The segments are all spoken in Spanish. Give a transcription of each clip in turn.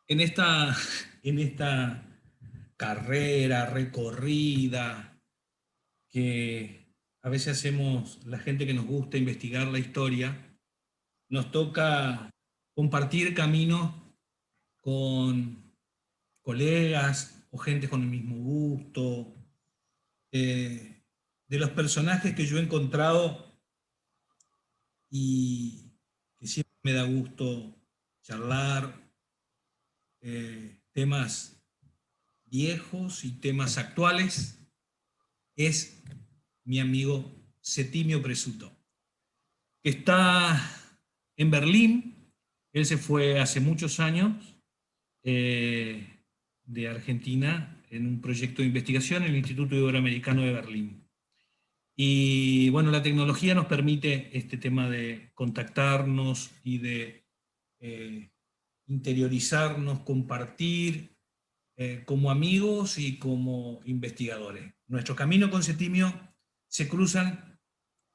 En esta, en esta carrera, recorrida, que a veces hacemos la gente que nos gusta investigar la historia, nos toca compartir caminos con colegas o gente con el mismo gusto. De los personajes que yo he encontrado y que siempre me da gusto charlar, temas viejos y temas actuales, es mi amigo Setimio Presuto, que está en Berlín. Él se fue hace muchos años de Argentina en un proyecto de investigación en el Instituto Iberoamericano de Berlín. Y bueno, la tecnología nos permite este tema de contactarnos y de eh, interiorizarnos, compartir como amigos y como investigadores. Nuestro camino con Setimio se cruzan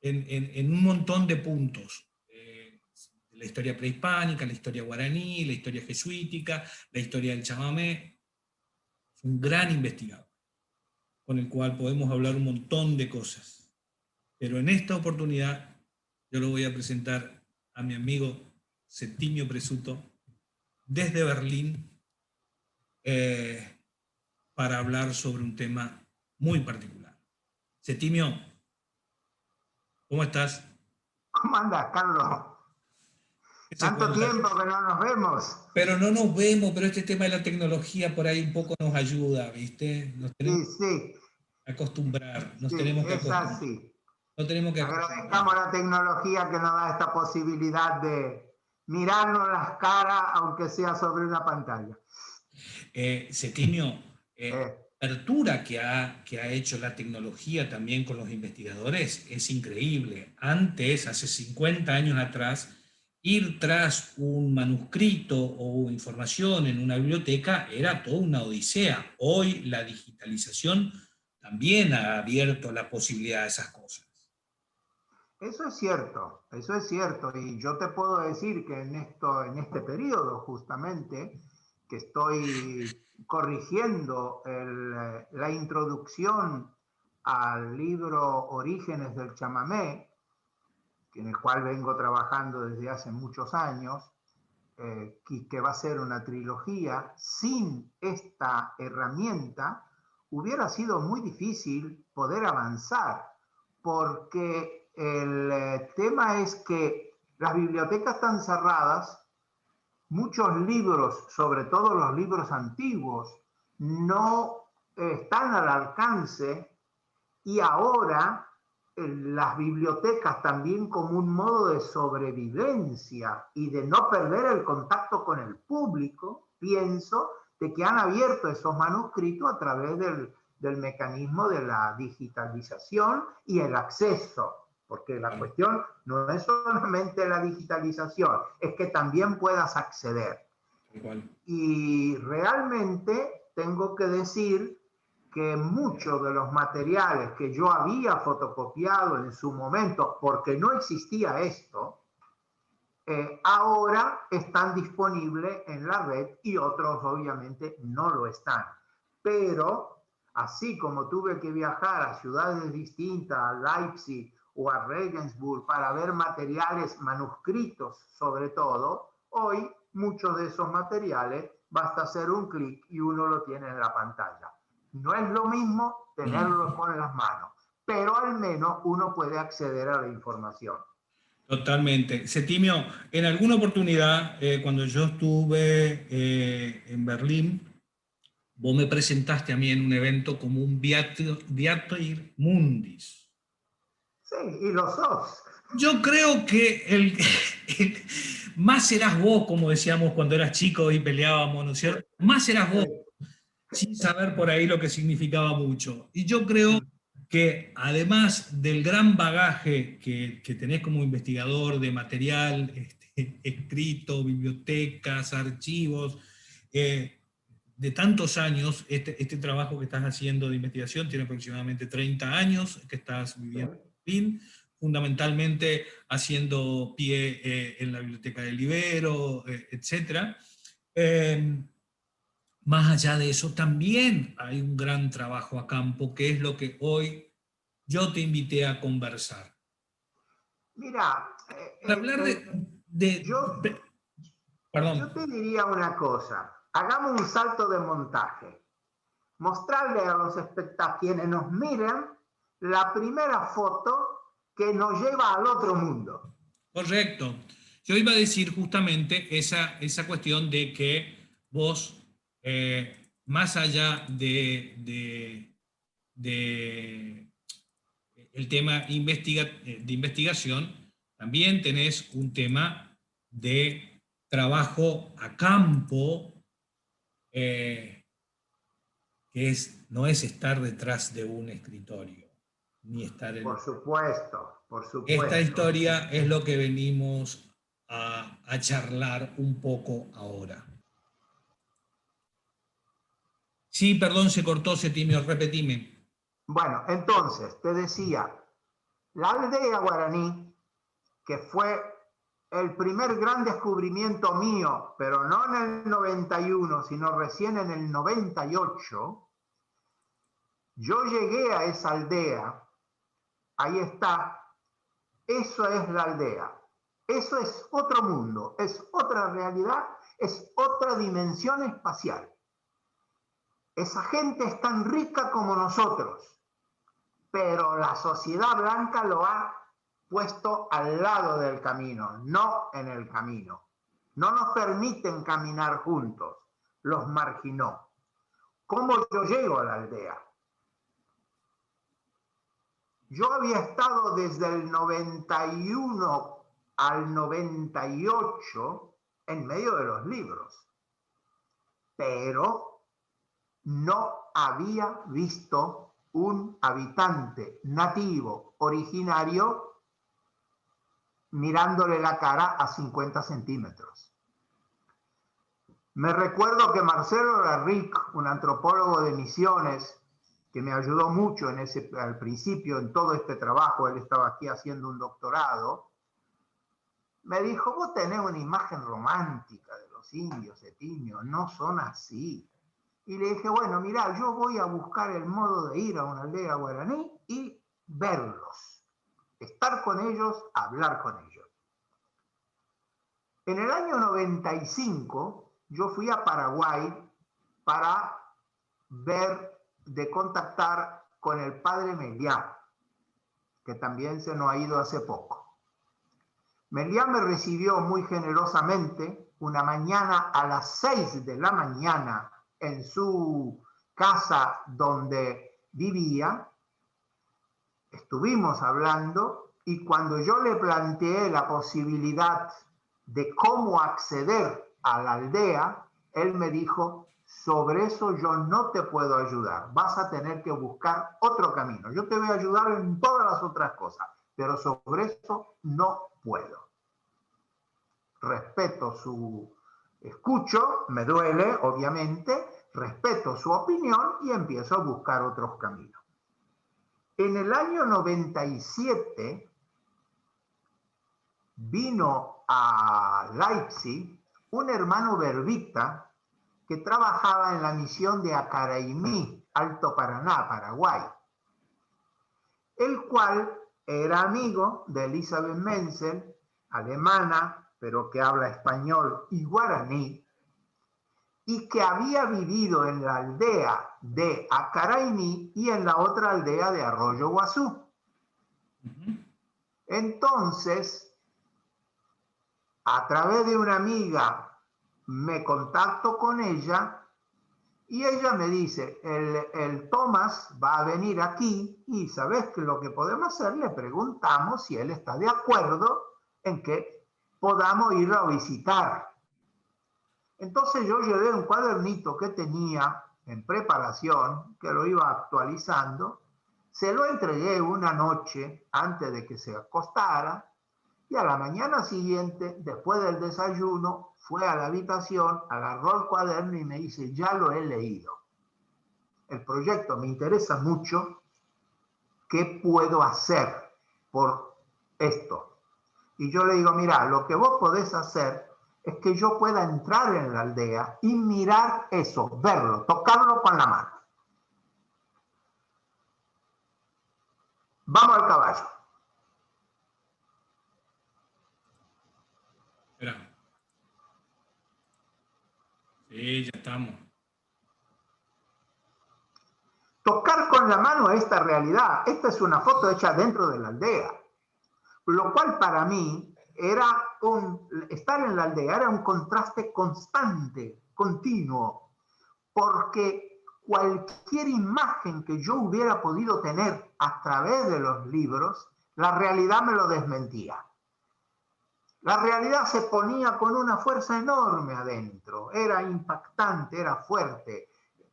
en un montón de puntos. La historia prehispánica, la historia guaraní, la historia jesuítica, la historia del chamamé. Es un gran investigador con el cual podemos hablar un montón de cosas. Pero en esta oportunidad yo lo voy a presentar a mi amigo Setimio Presuto desde Berlín, eh, para hablar sobre un tema muy particular. Setimio, ¿cómo estás? ¿Cómo andas, Carlos? ¿Qué se Tanto cuenta? tiempo que no nos vemos. Pero no nos vemos, pero este tema de la tecnología por ahí un poco nos ayuda, ¿viste? Nos tenemos Y sí, que acostumbrar, nos sí, tenemos que es acostumbrar. así. No tenemos que acostumbrar. Agradezcamos la tecnología que nos da esta posibilidad de mirarnos las caras, aunque sea sobre una pantalla. Setimio, Eh, la apertura que ha hecho la tecnología también con los investigadores es increíble. Antes, hace 50 años atrás, ir tras un manuscrito o información en una biblioteca era toda una odisea. Hoy la digitalización también ha abierto la posibilidad de esas cosas. Eso es cierto. Y yo te puedo decir que en este periodo justamente, que estoy corrigiendo la introducción al libro Orígenes del Chamamé, en el cual vengo trabajando desde hace muchos años, que va a ser una trilogía. Sin esta herramienta hubiera sido muy difícil poder avanzar, porque el tema es que las bibliotecas están cerradas, muchos libros, sobre todo los libros antiguos, no están al alcance, y ahora las bibliotecas también como un modo de sobrevivencia y de no perder el contacto con el público, pienso de que han abierto esos manuscritos a través del mecanismo de la digitalización y el acceso, porque la cuestión no es solamente la digitalización, es que también puedas acceder. Igual. Y realmente tengo que decir que muchos de los materiales que yo había fotocopiado en su momento, porque no existía esto, ahora están disponibles en la red y otros obviamente no lo están. Pero así como tuve que viajar a ciudades distintas, a Leipzig o a Regensburg, para ver materiales manuscritos sobre todo, hoy muchos de esos materiales basta hacer un clic y uno lo tiene en la pantalla. No es lo mismo tenerlo con las manos, pero al menos uno puede acceder a la información. Totalmente. Setimio, en alguna oportunidad, cuando yo estuve en Berlín, vos me presentaste a mí en un evento como un Viator Mundis. Sí, y los sos. Yo creo que más serás vos, como decíamos cuando eras chico y peleábamos, ¿no es cierto? Más serás vos, sin saber por ahí lo que significaba mucho. Y yo creo que además del gran bagaje que tenés como investigador de material escrito, bibliotecas, archivos, de tantos años, este trabajo que estás haciendo de investigación tiene aproximadamente 30 años que estás viviendo en Berlín, fundamentalmente haciendo pie en la Biblioteca del Ibero, etc. más allá de eso, también hay un gran trabajo a campo, que es lo que hoy yo te invité a conversar. Mira, Para hablar yo, perdón. yo te diría una cosa, hagamos un salto de montaje, mostrarle a los espectadores, quienes nos miran, la primera foto que nos lleva al otro mundo. Correcto. Yo iba a decir justamente esa cuestión de que vos, más allá de el tema de investigación, también tenés un tema de trabajo a campo, que no es estar detrás de un escritorio, ni estar en... Por supuesto, por Esta supuesto. historia es lo que venimos a charlar un poco ahora. Sí, perdón, se cortó, Septimio, repetime. Bueno, entonces, te decía, la aldea guaraní, que fue el primer gran descubrimiento mío, pero no en el 91, sino recién en el 98, yo llegué a esa aldea, ahí está, eso es la aldea, eso es otro mundo, es otra realidad, es otra dimensión espacial. Esa gente es tan rica como nosotros, pero la sociedad blanca lo ha puesto al lado del camino, no en el camino. No nos permiten caminar juntos, los marginó. ¿Cómo yo llego a la aldea? Yo había estado desde el 91 al 98 en medio de los libros, pero no había visto un habitante nativo originario mirándole la cara a 50 centímetros. Me recuerdo que Marcelo Larric, un antropólogo de Misiones, que me ayudó mucho al principio en todo este trabajo, él estaba aquí haciendo un doctorado, me dijo, vos tenés una imagen romántica de los indios, Septimio, no son así. Y le dije, bueno, mira, yo voy a buscar el modo de ir a una aldea guaraní y verlos, estar con ellos, hablar con ellos. En el año 95 yo fui a Paraguay para contactar con el padre Meliá, que también se nos ha ido hace poco. Meliá me recibió muy generosamente una mañana a las 6 de la mañana en su casa donde vivía. Estuvimos hablando y cuando yo le planteé la posibilidad de cómo acceder a la aldea, él me dijo, sobre eso yo no te puedo ayudar, vas a tener que buscar otro camino. Yo te voy a ayudar en todas las otras cosas, pero sobre eso no puedo. Respeto su escucho, me duele, obviamente, respeto su opinión y empiezo a buscar otros caminos. En el año 97 vino a Leipzig un hermano berbita que trabajaba en la misión de Acaraimí, Alto Paraná, Paraguay, el cual era amigo de Elizabeth Menzel, alemana, pero que habla español y guaraní, y que había vivido en la aldea de Acaraimí y en la otra aldea de Arroyo Guazú. Entonces, a través de una amiga, me contacto con ella y ella me dice, el Tomás va a venir aquí y ¿sabes qué lo que podemos hacer? Le preguntamos si él está de acuerdo en que podamos irlo a visitar. Entonces yo llevé un cuadernito que tenía en preparación, que lo iba actualizando, se lo entregué una noche antes de que se acostara y a la mañana siguiente, después del desayuno, fue a la habitación, agarró el cuaderno y me dice, ya lo he leído. El proyecto me interesa mucho, ¿qué puedo hacer por esto? Y yo le digo, mira, lo que vos podés hacer es que yo pueda entrar en la aldea y mirar eso, verlo, tocarlo con la mano. Vamos al caballo. Espera. Sí, ya estamos. Tocar con la mano esta realidad. Esta es una foto hecha dentro de la aldea. Lo cual para mí era estar en la aldea era un contraste constante, continuo, porque cualquier imagen que yo hubiera podido tener a través de los libros, la realidad me lo desmentía. La realidad se ponía con una fuerza enorme adentro, era impactante, era fuerte,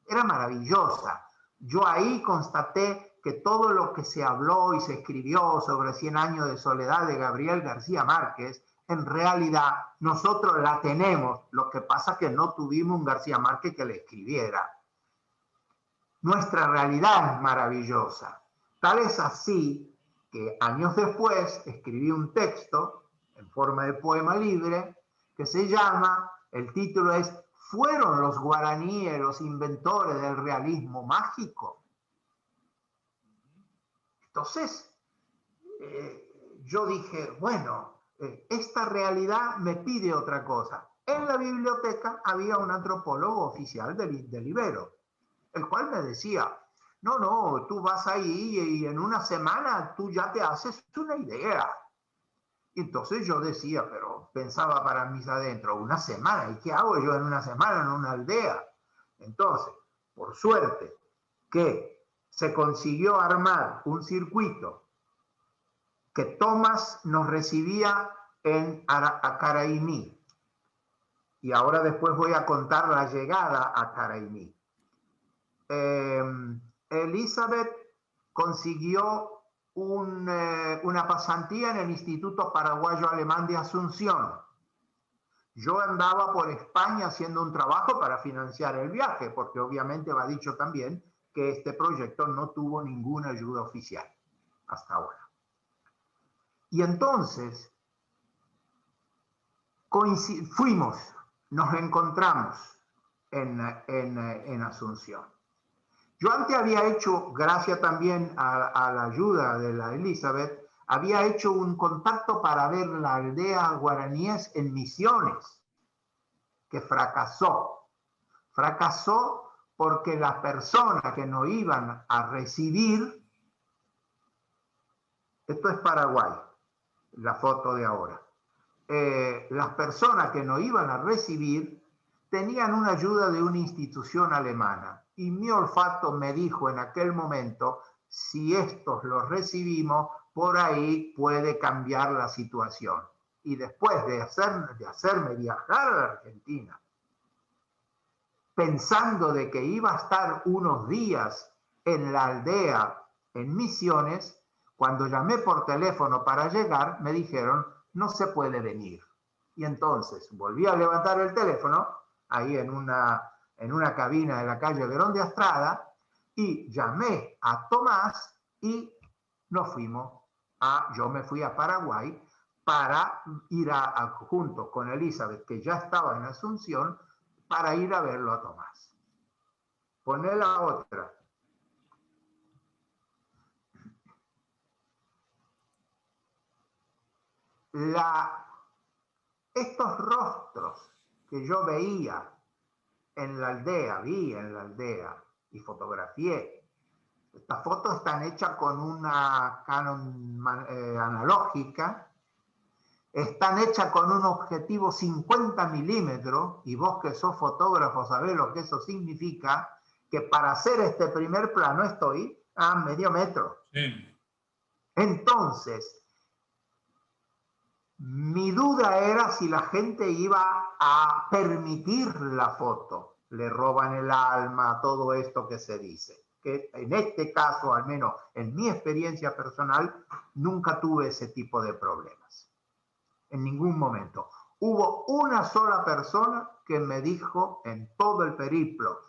era maravillosa. Yo ahí constaté que todo lo que se habló y se escribió sobre 100 años de soledad de Gabriel García Márquez, en realidad nosotros la tenemos, lo que pasa es que no tuvimos un García Márquez que le escribiera. Nuestra realidad es maravillosa. Tal es así que años después escribí un texto en forma de poema libre, que se llama, el título es ¿Fueron los guaraníes los inventores del realismo mágico? Entonces, yo dije, bueno, esta realidad me pide otra cosa. En la biblioteca había un antropólogo oficial del Ibero, el cual me decía, no, tú vas ahí y en una semana tú ya te haces una idea. Entonces yo decía, pero pensaba para mis adentro, una semana, ¿y qué hago yo en una semana en una aldea? Entonces, por suerte, que se consiguió armar un circuito que Tomás nos recibía en Caraimí. Y ahora después voy a contar la llegada a Caraimí. Elizabeth consiguió una pasantía en el Instituto Paraguayo Alemán de Asunción. Yo andaba por España haciendo un trabajo para financiar el viaje, porque obviamente va dicho también que este proyecto no tuvo ninguna ayuda oficial hasta ahora. Y entonces nos encontramos en Asunción. Yo antes había hecho, gracias también a la ayuda de la Elizabeth, había hecho un contacto para ver la aldea guaraníes en Misiones, que fracasó. Fracasó porque las personas que nos iban a recibir, esto es Paraguay, la foto de ahora, las personas que nos iban a recibir tenían una ayuda de una institución alemana. Y mi olfato me dijo en aquel momento, si estos los recibimos, por ahí puede cambiar la situación. Y después de hacerme viajar a la Argentina, pensando de que iba a estar unos días en la aldea, en Misiones, cuando llamé por teléfono para llegar, me dijeron, no se puede venir. Y entonces volví a levantar el teléfono, ahí en una cabina de la calle Verón de Astrada, y llamé a Tomás y nos fuimos yo me fui a Paraguay para ir junto con Elizabeth, que ya estaba en Asunción, para ir a verlo a Tomás. Poné la otra. Estos rostros que yo veía en la aldea, vi en la aldea y fotografié. Estas fotos están hechas con una Canon analógica, están hechas con un objetivo 50 milímetros, y vos que sos fotógrafo sabés lo que eso significa, que para hacer este primer plano estoy a medio metro. Sí. Entonces, mi duda era si la gente iba a permitir la foto. Le roban el alma, todo esto que se dice. Que en este caso, al menos en mi experiencia personal, nunca tuve ese tipo de problemas. En ningún momento. Hubo una sola persona que me dijo en todo el periplo,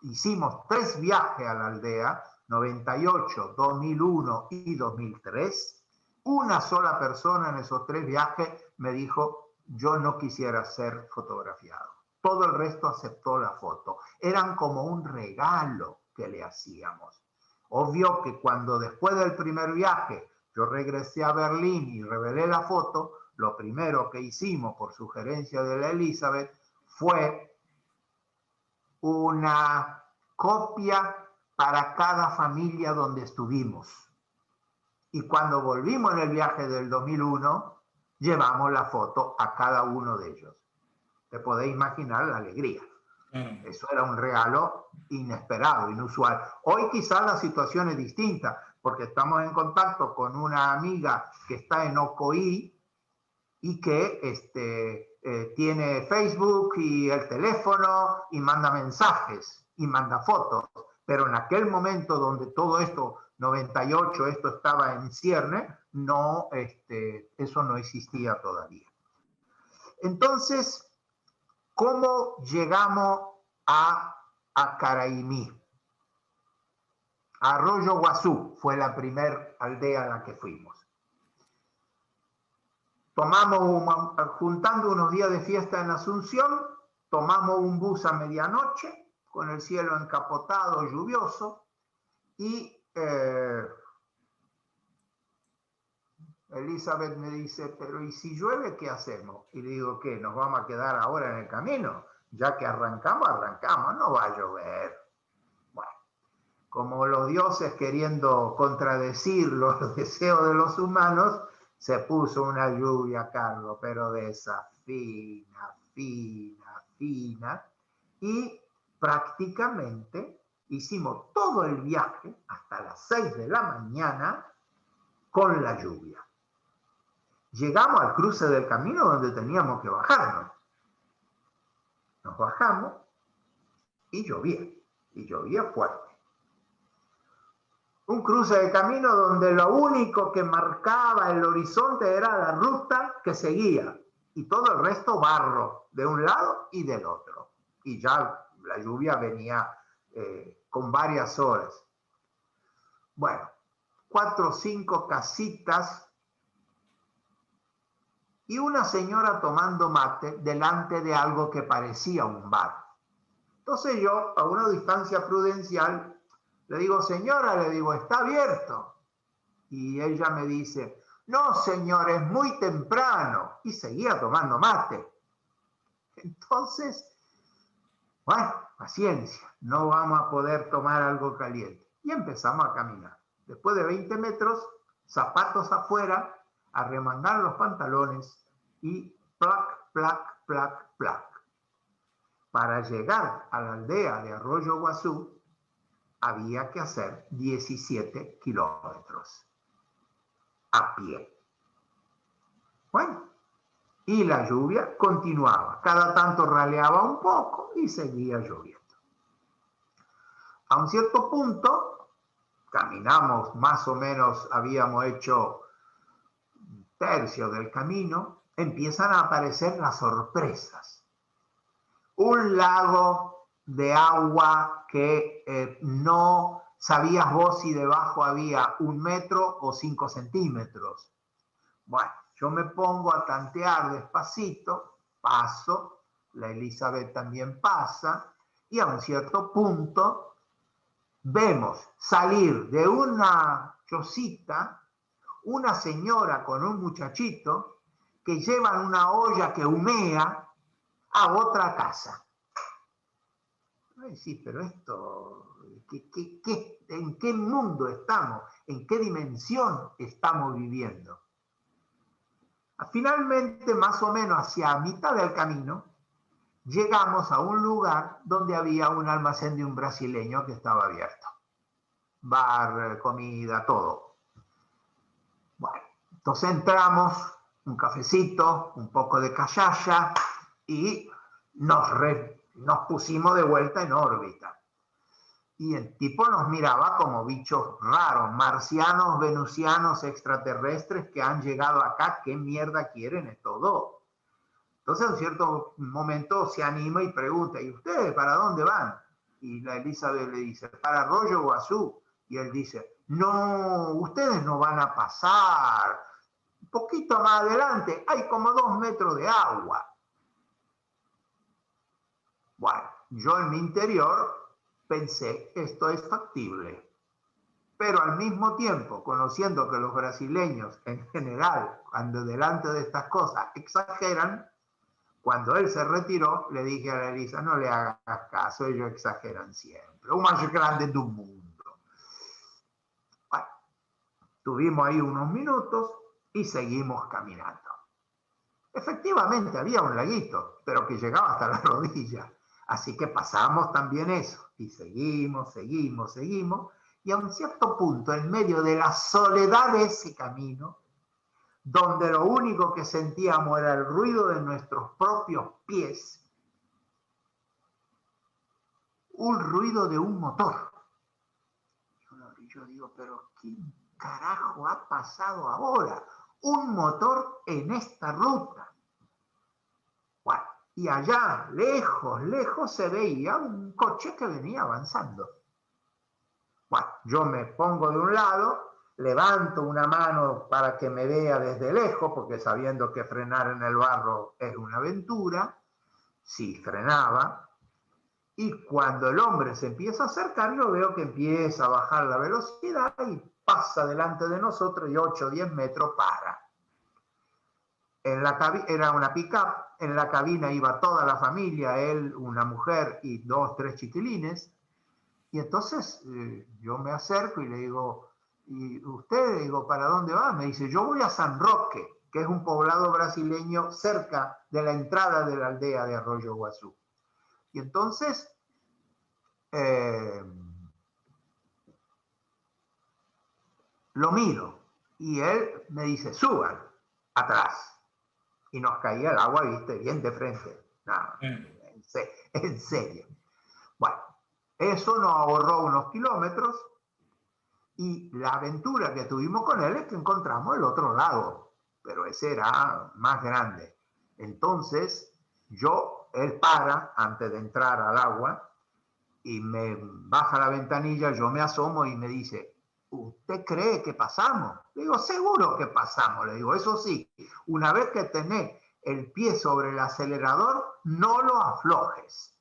hicimos 3 viajes a la aldea, 98, 2001 y 2003, una sola persona en esos 3 viajes me dijo, yo no quisiera ser fotografiado. Todo el resto aceptó la foto. Eran como un regalo que le hacíamos. Obvio que cuando después del primer viaje yo regresé a Berlín y revelé la foto, lo primero que hicimos por sugerencia de la Elizabeth fue una copia para cada familia donde estuvimos. Y cuando volvimos en el viaje del 2001, llevamos la foto a cada uno de ellos. Te podéis imaginar la alegría. Eso era un regalo inesperado, inusual. Hoy quizás la situación es distinta, porque estamos en contacto con una amiga que está en Ocoí y que tiene Facebook y el teléfono y manda mensajes y manda fotos. Pero en aquel momento donde todo esto, 98, esto estaba en cierne, no, eso no existía todavía. Entonces, ¿cómo llegamos a Caraimí? Arroyo Guazú fue la primera aldea a la que fuimos. Juntando unos días de fiesta en Asunción, tomamos un bus a medianoche con el cielo encapotado, lluvioso, y Elizabeth me dice, pero ¿y si llueve qué hacemos? Y le digo, ¿qué? ¿Nos vamos a quedar ahora en el camino? Ya que arrancamos, no va a llover. Bueno, como los dioses queriendo contradecir los deseos de los humanos, se puso una lluvia, Carlos, pero de esa fina, y prácticamente hicimos todo el viaje hasta las 6 de la mañana con la lluvia. Llegamos al cruce del camino donde teníamos que bajarnos. Nos bajamos y llovía fuerte. Un cruce de camino donde lo único que marcaba el horizonte era la ruta que seguía y todo el resto barro de un lado y del otro. Y ya la lluvia venía con varias horas. Bueno, 4 o 5 casitas y una señora tomando mate delante de algo que parecía un bar. Entonces yo, a una distancia prudencial, le digo, señora, ¿está abierto? Y ella me dice, no, señor, es muy temprano. Y seguía tomando mate. Entonces, bueno, paciencia, no vamos a poder tomar algo caliente. Y empezamos a caminar. Después de 20 metros, zapatos afuera, a remangar los pantalones y plac, plac, plac, plac. Para llegar a la aldea de Arroyo Guazú, había que hacer 17 kilómetros a pie. Bueno, y la lluvia continuaba. Cada tanto raleaba un poco y seguía lloviendo. A un cierto punto, caminamos más o menos, habíamos hecho un tercio del camino, empiezan a aparecer las sorpresas. Un lago de agua que no sabías vos si debajo había 1 metro o 5 centímetros. Bueno, yo me pongo a tantear despacito, paso, la Elizabeth también pasa, y a un cierto punto vemos salir de una chocita una señora con un muchachito que llevan una olla que humea a otra casa. Sí, pero esto, ¿en qué mundo estamos? ¿En qué dimensión estamos viviendo? Finalmente, más o menos hacia mitad del camino, llegamos a un lugar donde había un almacén de un brasileño que estaba abierto. Bar, comida, todo. Bueno, entonces entramos, un cafecito, un poco de cachaya y nos pusimos de vuelta en órbita. Y el tipo nos miraba como bichos raros, marcianos, venusianos, extraterrestres que han llegado acá. ¿Qué mierda quieren estos dos? Entonces, en cierto momento se anima y pregunta, ¿y ustedes para dónde van? Y la Elizabeth le dice, para Arroyo Guazú. Y él dice, no, ustedes no van a pasar. poquito más adelante hay como 2 metros de agua. Bueno, yo en mi interior pensé, esto es factible. Pero al mismo tiempo, conociendo que los brasileños en general, cuando delante de estas cosas exageran, cuando él se retiró, le dije a la Elisa, no le hagas caso, ellos exageran siempre. Un más grande del mundo. Bueno, tuvimos ahí unos minutos y seguimos caminando. Efectivamente había un laguito, pero que llegaba hasta la rodilla. Así que pasamos también eso. Y seguimos. Y a un cierto punto, en medio de la soledad de ese camino, donde lo único que sentíamos era el ruido de nuestros propios pies, un ruido de un motor. Yo digo, pero ¿qué carajo ha pasado ahora? Un motor en esta ruta. Bueno, y allá, lejos, se veía un coche que venía avanzando. Bueno, yo me pongo de un lado, levanto una mano para que me vea desde lejos, porque sabiendo que frenar en el barro es una aventura, sí frenaba, y cuando el hombre se empieza a acercar, yo veo que empieza a bajar la velocidad y pasa delante de nosotros y 8 o 10 metros para. Era una pick-up, en la cabina iba toda la familia, él, una mujer y 2, 3 chiquilines. Y entonces yo me acerco y le digo, ¿y usted? Le digo, ¿para dónde va? Me dice, yo voy a San Roque, que es un poblado brasileño cerca de la entrada de la aldea de Arroyo Guazú. Y entonces lo miro y él me dice, suban atrás. Y nos caía el agua, viste, bien de frente. No, en serio. Bueno, eso nos ahorró unos kilómetros y la aventura que tuvimos con él es que encontramos el otro lago, pero ese era más grande. Entonces, él para antes de entrar al agua y me baja la ventanilla, yo me asomo y me dice, ¿usted cree que pasamos? Le digo, seguro que pasamos. Le digo, eso sí, una vez que tenés el pie sobre el acelerador, no lo aflojes.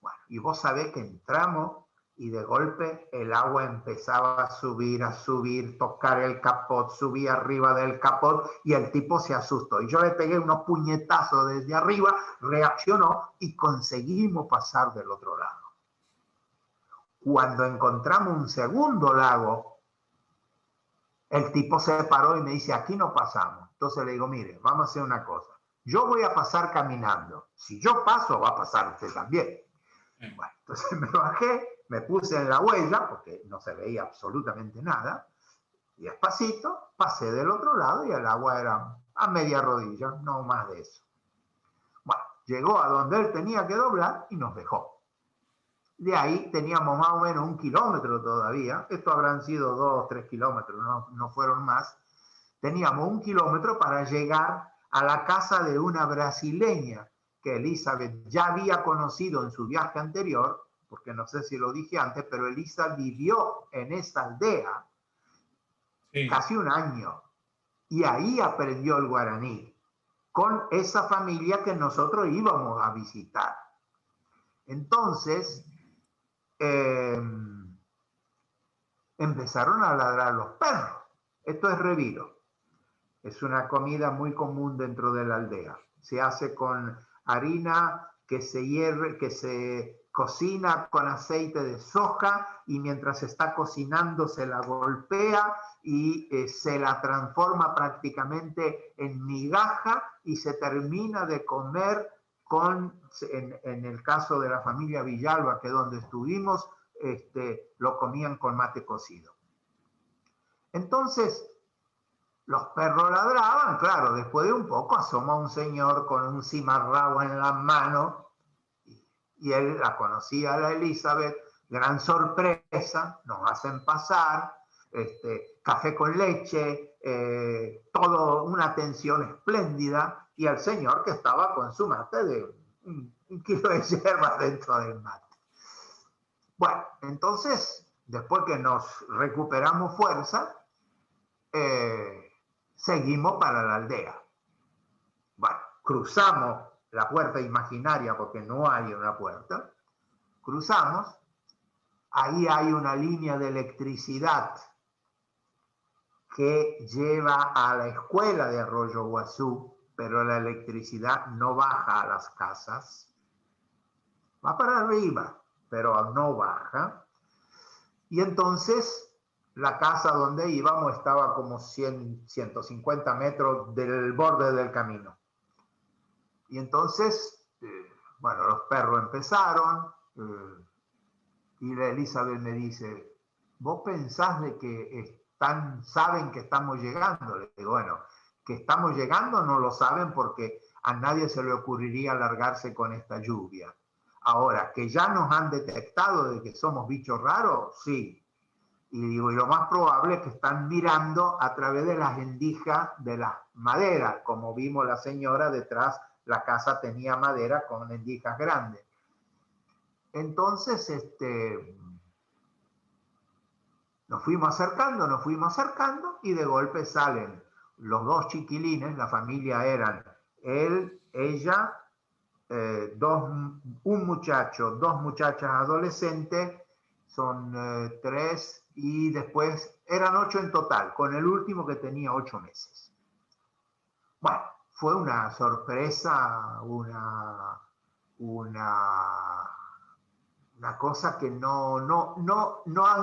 Bueno, y vos sabés que entramos y de golpe el agua empezaba a subir, tocar el capot, subí arriba del capot y el tipo se asustó. Y yo le pegué unos puñetazos desde arriba, reaccionó y conseguimos pasar del otro lado. Cuando encontramos un segundo lago, el tipo se paró y me dice, aquí no pasamos. Entonces le digo, mire, vamos a hacer una cosa. Yo voy a pasar caminando. Si yo paso, va a pasar usted también. Bueno, entonces me bajé, me puse en la huella, porque no se veía absolutamente nada, y despacito pasé del otro lado y el agua era a media rodilla, no más de eso. Bueno, llegó a donde él tenía que doblar y nos dejó. De ahí teníamos más o menos 1 kilómetro todavía, esto habrán sido 2 o 3 kilómetros, no fueron más. Teníamos 1 kilómetro para llegar a la casa de una brasileña que Elizabeth ya había conocido en su viaje anterior, porque no sé si lo dije antes, pero Elisa vivió en esa aldea casi 1 año y ahí aprendió el guaraní con esa familia que nosotros íbamos a visitar. Entonces empezaron a ladrar los perros. Esto es reviro. Es una comida muy común dentro de la aldea. Se hace con harina que se cocina con aceite de soja y mientras está cocinando se la golpea y se la transforma prácticamente en migaja y se termina de comer en el caso de la familia Villalba, que es donde estuvimos, lo comían con mate cocido. Entonces, los perros ladraban, claro, después de un poco asoma un señor con un cimarrao en la mano y él la conocía a la Elizabeth, gran sorpresa, nos hacen pasar, café con leche, todo una atención espléndida y el señor que estaba con su mate de 1 kilo de hierba dentro del mate. Bueno, entonces, después que nos recuperamos fuerza, seguimos para la aldea. Bueno, cruzamos la puerta imaginaria porque no hay una puerta, cruzamos, ahí hay una línea de electricidad que lleva a la escuela de Arroyo Guazú, pero la electricidad no baja a las casas, va para arriba, pero no baja. Y entonces la casa donde íbamos estaba como 100, 150 metros del borde del camino. Y entonces, bueno, los perros empezaron y la Elizabeth me dice, ¿vos pensás de que saben que estamos llegando? Le digo, bueno, que estamos llegando no lo saben porque a nadie se le ocurriría largarse con esta lluvia. Ahora, que ya nos han detectado de que somos bichos raros, sí. Y digo, y lo más probable es que están mirando a través de las endijas de las maderas, como vimos la señora detrás, la casa tenía madera con endijas grandes. Entonces, nos fuimos acercando y de golpe salen los dos chiquilines, la familia eran él, ella, un muchacho, dos muchachas adolescentes, son 3 y después eran 8 en total, con el último que tenía 8 meses. Bueno, fue una sorpresa, una cosa que no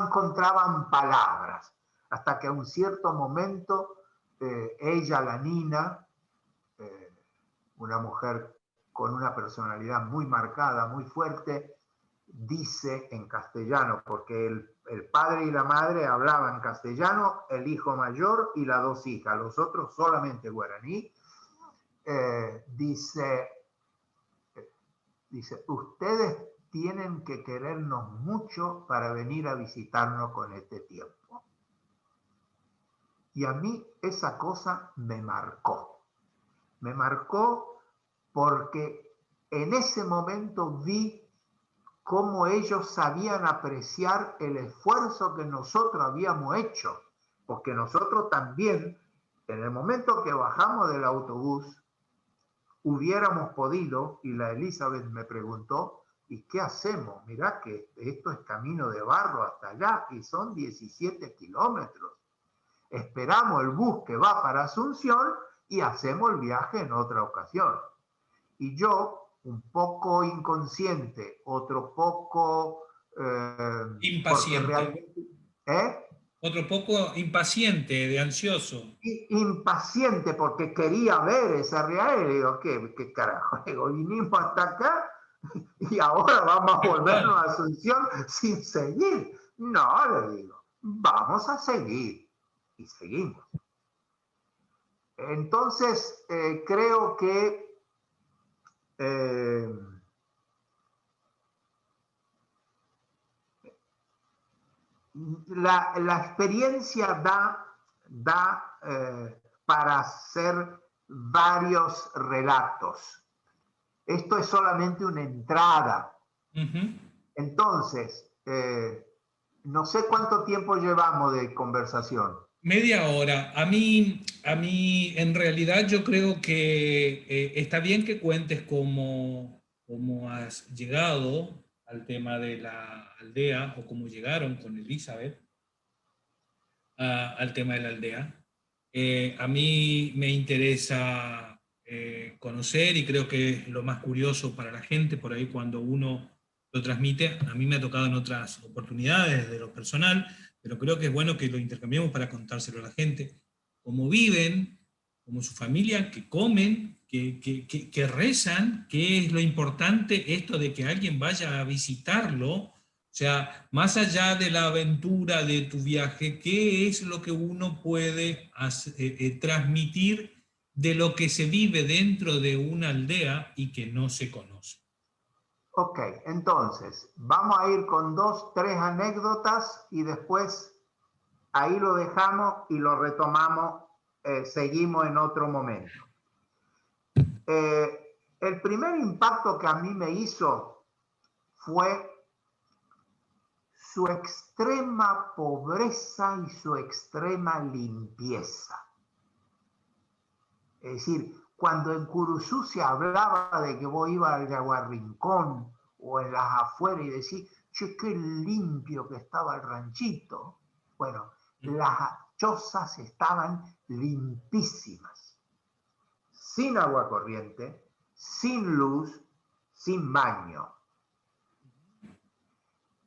encontraban palabras, hasta que a un cierto momento ella, la Nina, una mujer con una personalidad muy marcada, muy fuerte, dice en castellano, porque el padre y la madre hablaban castellano, el hijo mayor y las dos hijas, los otros solamente guaraní, dice, ustedes tienen que querernos mucho para venir a visitarnos con este tiempo. Y a mí esa cosa me marcó. Me marcó porque en ese momento vi cómo ellos sabían apreciar el esfuerzo que nosotros habíamos hecho. Porque nosotros también, en el momento que bajamos del autobús, hubiéramos podido, y la Elizabeth me preguntó, ¿y qué hacemos? Mirá que esto es camino de barro hasta allá y son 17 kilómetros. Esperamos el bus que va para Asunción y hacemos el viaje en otra ocasión. Y yo, un poco inconsciente, otro poco... Impaciente. Porque realmente, Otro poco impaciente, de ansioso. Impaciente porque quería ver esa realidad. Y digo, ¿qué carajo? Digo, vinimos hasta acá y ahora vamos a volvernos a Asunción sin seguir. No, le digo, vamos a seguir. Y seguimos. Entonces, creo que la experiencia da para hacer varios relatos. Esto es solamente una entrada. Entonces, no sé cuánto tiempo llevamos de conversación. Media hora. A mí, en realidad, yo creo que está bien que cuentes cómo has llegado al tema de la aldea o cómo llegaron con Elizabeth al tema de la aldea. A mí me interesa conocer y creo que es lo más curioso para la gente por ahí cuando uno lo transmite. A mí me ha tocado en otras oportunidades de lo personal, pero creo que es bueno que lo intercambiemos para contárselo a la gente. Cómo viven, como su familia, que comen, que rezan, que es lo importante esto de que alguien vaya a visitarlo. O sea, más allá de la aventura de tu viaje, ¿qué es lo que uno puede transmitir de lo que se vive dentro de una aldea y que no se conoce? Ok, entonces, vamos a ir con 2, 3 anécdotas y después ahí lo dejamos y lo retomamos, seguimos en otro momento. El primer impacto que a mí me hizo fue su extrema pobreza y su extrema limpieza. Es decir, cuando en Curuzú se hablaba de que vos ibas al Yaguarrincón o en las afueras y decís, che, qué limpio que estaba el ranchito. Bueno, las chozas estaban limpísimas, sin agua corriente, sin luz, sin baño.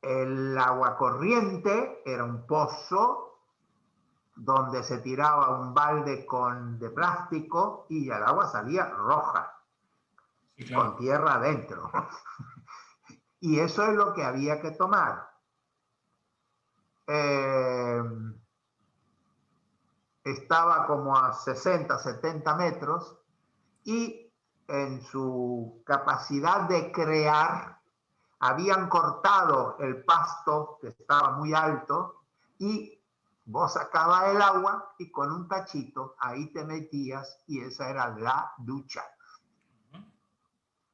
El agua corriente era un pozo donde se tiraba un balde de plástico y el agua salía roja, sí, claro, con tierra adentro. Y eso es lo que había que tomar. Estaba como a 60, 70 metros y en su capacidad de crear habían cortado el pasto que estaba muy alto y vos sacabas el agua y con un tachito ahí te metías y esa era la ducha.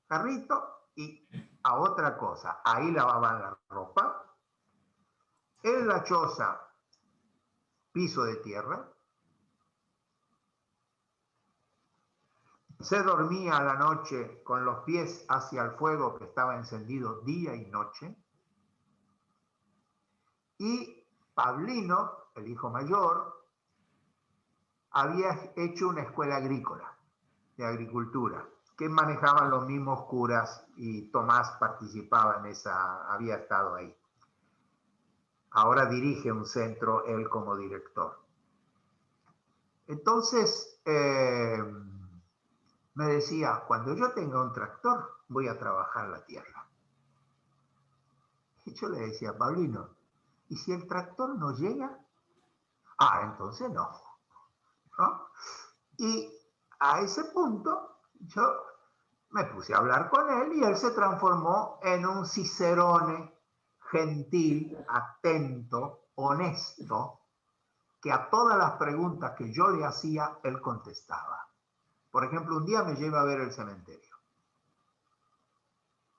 Carrito y a otra cosa, ahí lavaban la ropa. En la choza, piso de tierra. Se dormía a la noche con los pies hacia el fuego que estaba encendido día y noche. Y Pablino, el hijo mayor, había hecho una escuela agrícola, de agricultura, que manejaban los mismos curas y Tomás participaba en esa, había estado ahí. Ahora dirige un centro él como director. Entonces, me decía, cuando yo tenga un tractor, voy a trabajar la tierra. Y yo le decía, Pablino, ¿y si el tractor no llega? Ah, entonces no. ¿No? Y a ese punto, yo me puse a hablar con él y él se transformó en un cicerone gentil, atento, honesto, que a todas las preguntas que yo le hacía, él contestaba. Por ejemplo, un día me lleva a ver el cementerio.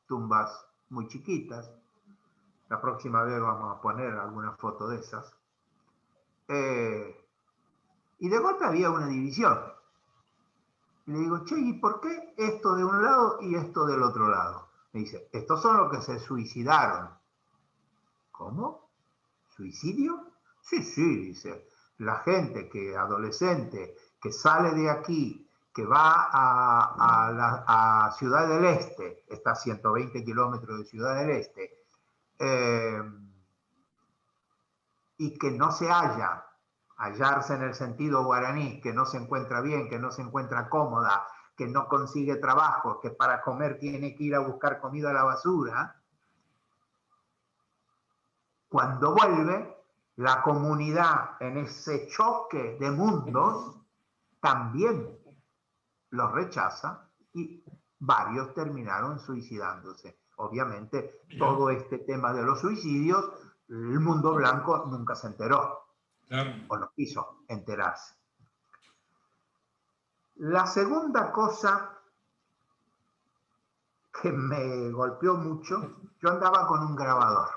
Tumbas muy chiquitas. La próxima vez vamos a poner alguna foto de esas. Y de golpe había una división. Y le digo, che, ¿y por qué esto de un lado y esto del otro lado? Me dice, estos son los que se suicidaron. ¿Cómo? ¿Suicidio? Sí, sí, dice. La gente adolescente que sale de aquí, que va a Ciudad del Este, está a 120 kilómetros de Ciudad del Este, y que no se hallarse en el sentido guaraní, que no se encuentra bien, que no se encuentra cómoda, que no consigue trabajo, que para comer tiene que ir a buscar comida a la basura. Cuando vuelve, la comunidad en ese choque de mundos también los rechaza y varios terminaron suicidándose. Obviamente, todo este tema de los suicidios, el mundo blanco nunca se enteró, claro, o no quiso enterarse. La segunda cosa que me golpeó mucho, yo andaba con un grabador.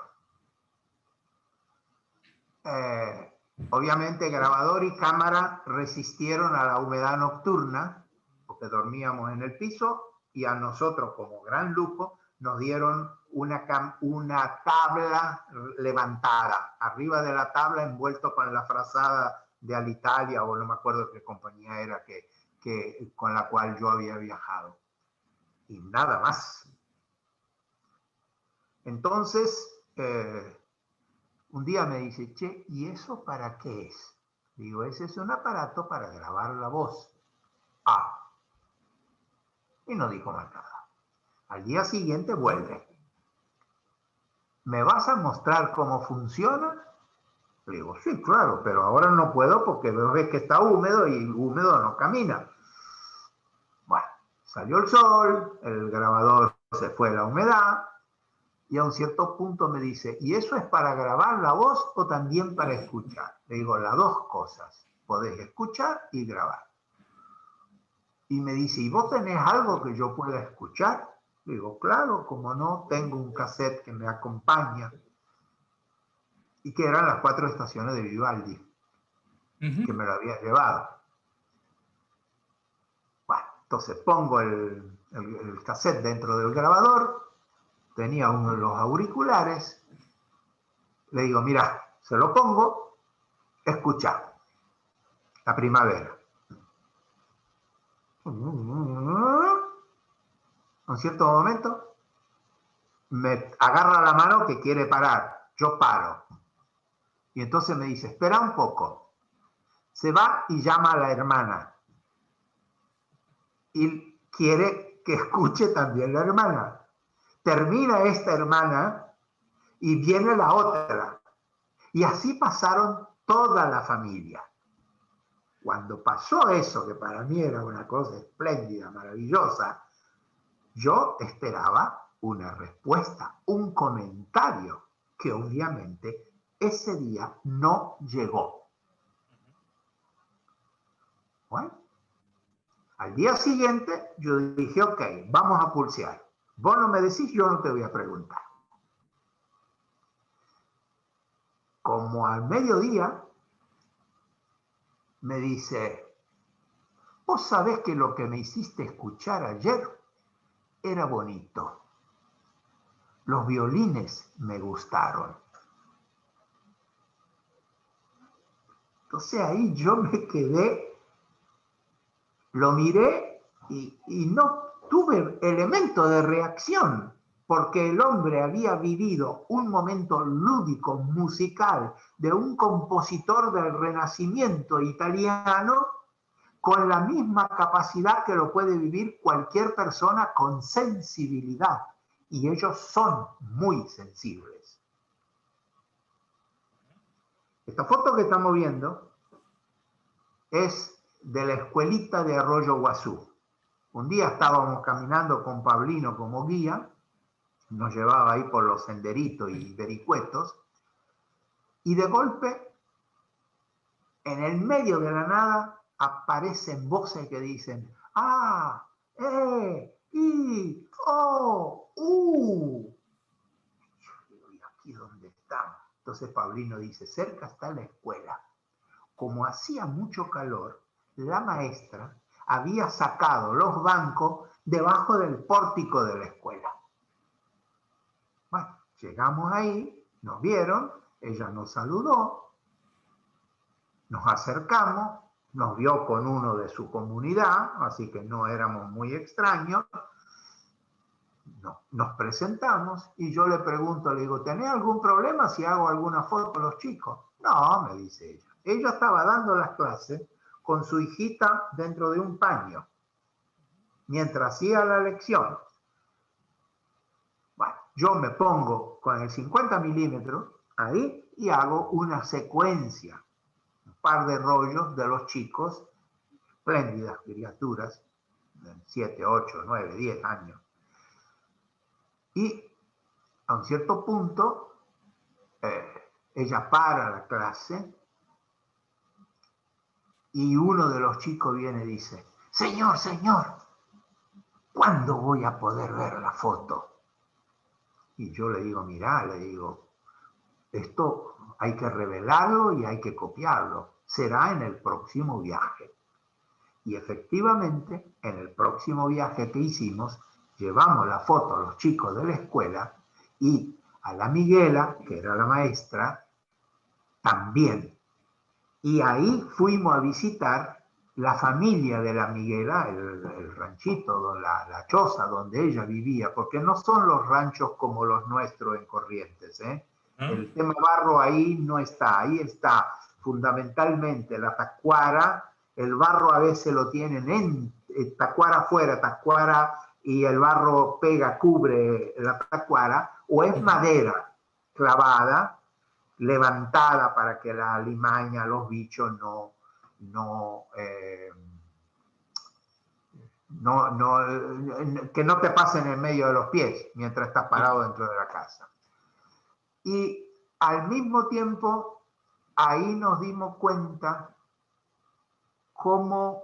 Obviamente grabador y cámara resistieron a la humedad nocturna, porque dormíamos en el piso, y a nosotros como gran lujo nos dieron una tabla levantada, arriba de la tabla envuelto con la frazada de Alitalia, o no me acuerdo qué compañía era con la cual yo había viajado. Y nada más. Entonces, un día me dice, che, ¿y eso para qué es? Digo, ese es un aparato para grabar la voz. Ah. Y no dijo más nada. Al día siguiente vuelve. ¿Me vas a mostrar cómo funciona? Le digo, sí, claro, pero ahora no puedo porque ves que está húmedo y húmedo no camina. Bueno, salió el sol, el grabador se fue la humedad, y a un cierto punto me dice, ¿y eso es para grabar la voz o también para escuchar? Le digo, las dos cosas. Podés escuchar y grabar. Y me dice, ¿y vos tenés algo que yo pueda escuchar? Le digo, claro, como no, tengo un cassette que me acompaña. Y que eran las 4 estaciones de Vivaldi, que me lo había llevado. Entonces pongo el cassette dentro del grabador, tenía uno de los auriculares, le digo, mira, se lo pongo, escucha, la primavera. En cierto momento me agarra la mano que quiere parar, yo paro. Y entonces me dice, espera un poco. Se va y llama a la hermana. Y quiere que escuche también la hermana. Termina esta hermana y viene la otra. Y así pasaron toda la familia. Cuando pasó eso, que para mí era una cosa espléndida, maravillosa, yo esperaba una respuesta, un comentario, que obviamente ese día no llegó. Bueno, al día siguiente yo dije, ok, vamos a pulsear. Vos no me decís, yo no te voy a preguntar. Como al mediodía me dice, vos sabés que lo que me hiciste escuchar ayer era bonito. Los violines me gustaron. Entonces ahí yo me quedé, lo miré y no tuve elemento de reacción, porque el hombre había vivido un momento lúdico, musical, de un compositor del Renacimiento italiano, con la misma capacidad que lo puede vivir cualquier persona con sensibilidad. Y ellos son muy sensibles. Esta foto que estamos viendo es de la escuelita de Arroyo Guazú. Un día estábamos caminando con Pablino como guía, nos llevaba ahí por los senderitos y vericuetos, y de golpe, en el medio de la nada, aparecen voces que dicen, ¡ah! ¡I! ¡Oh! ¿Y aquí dónde estamos? Entonces Pablino dice, cerca está la escuela. Como hacía mucho calor, la maestra había sacado los bancos debajo del pórtico de la escuela. Bueno, llegamos ahí, nos vieron, ella nos saludó, nos acercamos, nos vio con uno de su comunidad, así que no éramos muy extraños. No, nos presentamos y yo le pregunto, le digo, ¿tenés algún problema si hago alguna foto con los chicos? No, me dice ella. Ella estaba dando las clases con su hijita dentro de un paño, mientras hacía la lección. Bueno, yo me pongo con el 50 milímetros ahí y hago una secuencia, un par de rollos de los chicos, espléndidas criaturas, de 7, 8, 9, 10 años. Y a un cierto punto, ella para la clase y uno de los chicos viene y dice, señor, ¿cuándo voy a poder ver la foto? Y yo le digo, mirá, le digo, esto hay que revelarlo y hay que copiarlo. Será en el próximo viaje. Y efectivamente, en el próximo viaje que hicimos, llevamos la foto a los chicos de la escuela y a la Miguela, que era la maestra, también. Y ahí fuimos a visitar la familia de la Miguela, el ranchito, la choza donde ella vivía, porque no son los ranchos como los nuestros en Corrientes, ¿eh? El tema barro ahí no está, ahí está fundamentalmente la tacuara, el barro a veces lo tienen en tacuara afuera, tacuara, y el barro pega, cubre la tacuara, o es madera clavada, levantada para que la alimaña, los bichos que no te pasen en medio de los pies mientras estás parado dentro de la casa. Y al mismo tiempo, ahí nos dimos cuenta cómo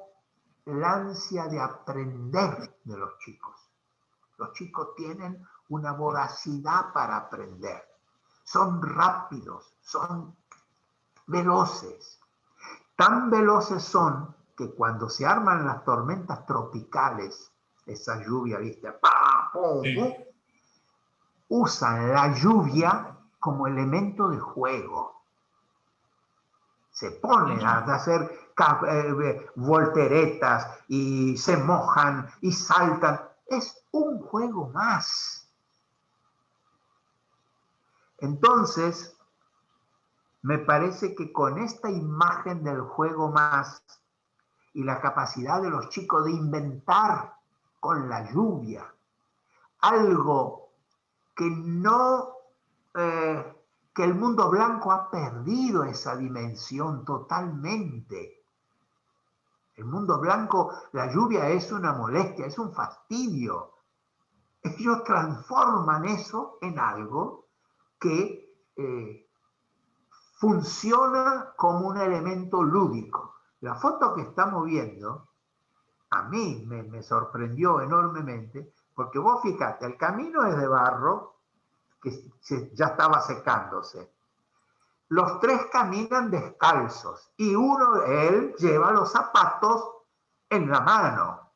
la ansia de aprender de los chicos. Los chicos tienen una voracidad para aprender. Son rápidos, son veloces. Tan veloces son que cuando se arman las tormentas tropicales, esa lluvia, ¿viste? ¡Pam, pum, pum! Usan la lluvia como elemento de juego. Se ponen a hacer volteretas y se mojan y saltan. Es un juego más. Entonces, me parece que con esta imagen del juego más y la capacidad de los chicos de inventar con la lluvia algo que no, que el mundo blanco ha perdido esa dimensión totalmente. El mundo blanco, la lluvia es una molestia, es un fastidio. Ellos transforman eso en algo que funciona como un elemento lúdico. La foto que estamos viendo, a mí me sorprendió enormemente, porque vos fíjate, el camino es de barro, que ya estaba secándose. Los tres caminan descalzos y él lleva los zapatos en la mano.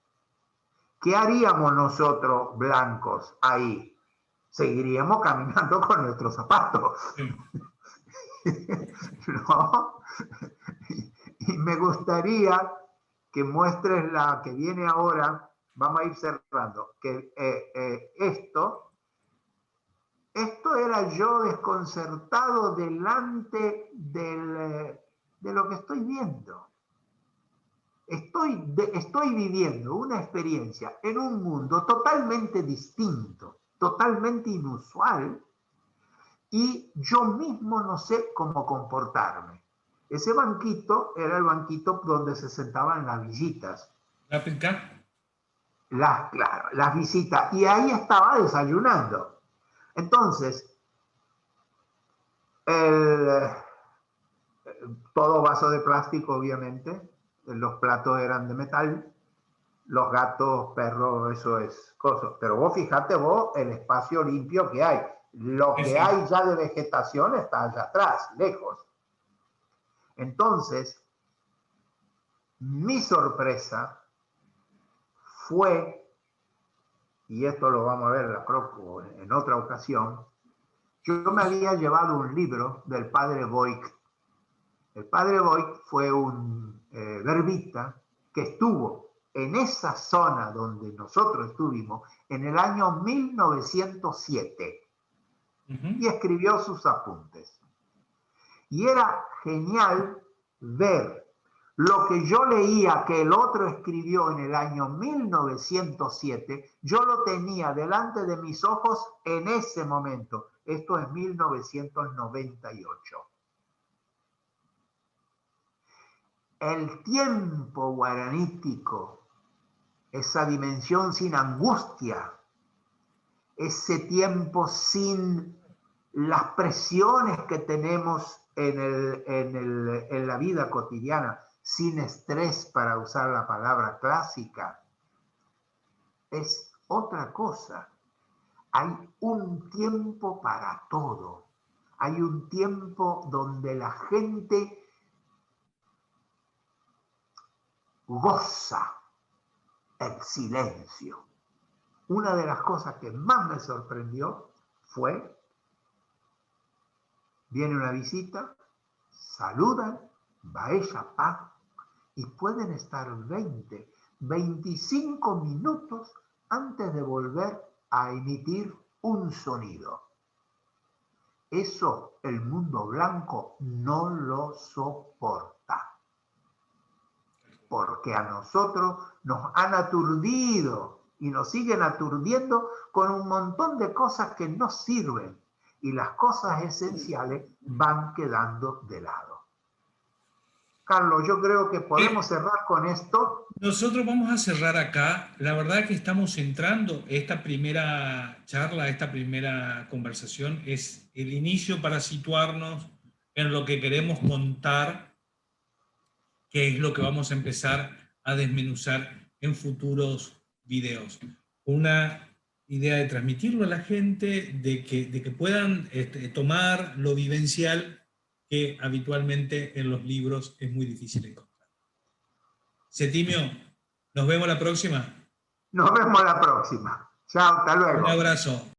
¿Qué haríamos nosotros blancos ahí? Seguiríamos caminando con nuestros zapatos. ¿No? Y me gustaría que muestres la que viene ahora, vamos a ir cerrando, que esto era yo desconcertado delante de lo que estoy viendo. Estoy viviendo una experiencia en un mundo totalmente distinto, totalmente inusual, y yo mismo no sé cómo comportarme. Ese banquito era el banquito donde se sentaban las visitas. Claro, las visitas. Y ahí estaba desayunando. Entonces, todo vaso de plástico, obviamente. Los platos eran de metal. Los gatos, perros, eso es cosa. Pero vos fíjate el espacio limpio que hay. Lo que hay ya de vegetación está allá atrás, lejos. Entonces, mi sorpresa fue, y esto lo vamos a ver en otra ocasión, yo me había llevado un libro del padre Voigt. El padre Voigt fue un verbista que estuvo en esa zona donde nosotros estuvimos en el año 1907 y escribió sus apuntes. Y era genial ver lo que yo leía que el otro escribió en el año 1907, yo lo tenía delante de mis ojos en ese momento. Esto es 1998. El tiempo guaranítico, esa dimensión sin angustia, ese tiempo sin las presiones que tenemos en la vida cotidiana, sin estrés, para usar la palabra clásica, es otra cosa. Hay un tiempo para todo. Hay un tiempo donde la gente goza el silencio. Una de las cosas que más me sorprendió fue: viene una visita, saludan, va ella, y pueden estar 25 minutos antes de volver a emitir un sonido. Eso el mundo blanco no lo soporta. Porque a nosotros nos han aturdido y nos siguen aturdiendo con un montón de cosas que no sirven. Y las cosas esenciales van quedando de lado. Carlos, yo creo que podemos cerrar con esto. Nosotros vamos a cerrar acá. La verdad que estamos entrando, esta primera charla, esta primera conversación es el inicio para situarnos en lo que queremos contar, que es lo que vamos a empezar a desmenuzar en futuros videos. Una idea de transmitirlo a la gente, de que puedan tomar lo vivencial que habitualmente en los libros es muy difícil encontrar. Septimio, nos vemos la próxima. Nos vemos la próxima. Chao, hasta luego. Un abrazo.